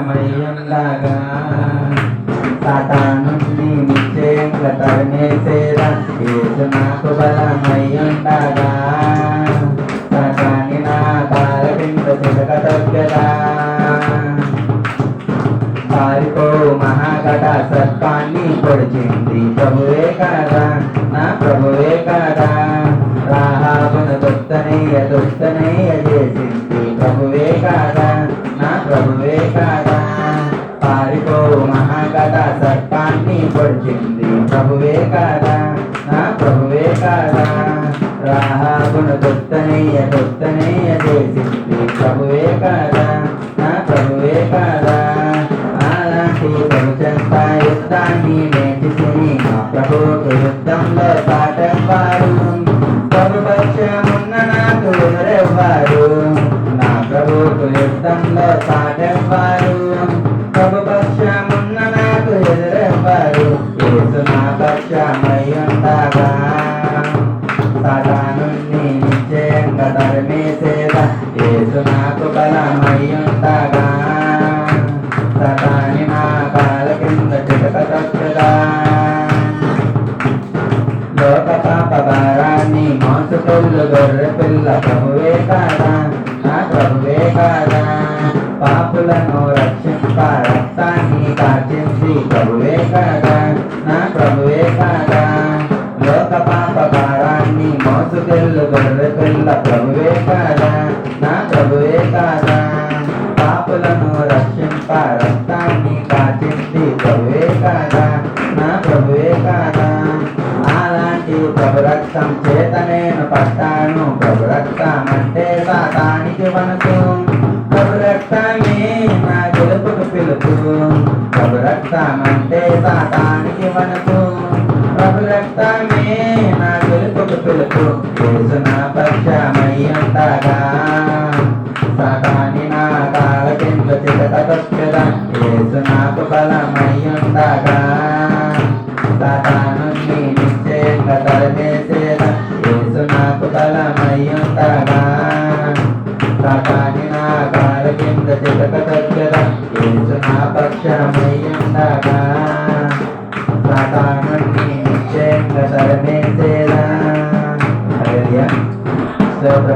బలమయ్యుండగా సాతానుని నిశ్చయంగా తరిమేసేదా యేసు నాకు బలమయ్యుండగా సాతాని నా కాళ్ళ కింద చిలక తగ్గదా పారిపో మహాగట సర్పాన్ని పొడిచింది ప్రభువే కదా నా ప్రభువే కదా రాహాబును దుస్తనయ్య చేసింది ప్రభువే కదా నా ప్రభువే కదా పారిపో మహాగట సర్పాన్ని పొడిచింది ప్రభువే కదా నా ప్రభువే కదా రాహాబును దుస్తనయ్య చేసింది ప్రభువే కదా నా ప్రభువే కదా ప్రభుత్వంపై యుద్ధాన్ని నేర్చుకుని మా ప్రభువుకు యుద్ధంలో సాటెవ్వారు ప్రభుపక్షమున్న నాకు ఎదురెవ్వారు నా ప్రభువుకు యుద్ధంలో సాటెవ్వారు ప్రభుపక్షమున్న నాకు ఎదురెవ్వారు యేసు నా పక్షమయ్యుండగా సాతానుని నిశ్చయంగా తరిమేసేదా యేసు నాకు బలమయ్యుండగా సాతాని నా కాళ్ళ కింద చిలక తగ్గదా లోక పాప భారాన్ని మోసుకెళ్ళు గొర్రె పిల్ల ప్రభువే కాదా నా ప్రభువే కాదా పాపులను రక్షింప రక్తాన్ని కార్చింది ప్రభువే కాదా నా ప్రభువే కాదా లోక పాప భారాన్ని మోసుకెళ్ళు గొర్రె పిల్ల ప్రభువే కాదా నా ప్రభువే కాదా పాపులను రక్షింప రక్తాన్ని కాచింది ప్రభువే కాదా నా ప్రభువే కాదా అలాంటి ప్రభు రక్తం చేత నేను పట్టాను ప్రభు రక్తం అంటే సాతానికి వనకు ప్రభు రక్తమే నా గెలుపుకు పిలుపు ప్రభు రక్తం అంటే సాతానికి వనకు ప్రభు రక్తమే నా గెలుపుకు పిలుపు యేసు నా పక్షమయ్యుండగా సాతాని నా కాళ్ళ కింద చిలక తొక్కదా యేసు నాకు బలమయ్యుండగా సాతానుని నిశ్చయంగా తరిమేసేదా యేసు నాకు బలమయ్యుండగా సాతాని నా కాళ్ళ కింద చిలక తొక్కదా యేసు నా పక్షమయ్యుండగా సాతానుని నిశ్చయంగా తరిమే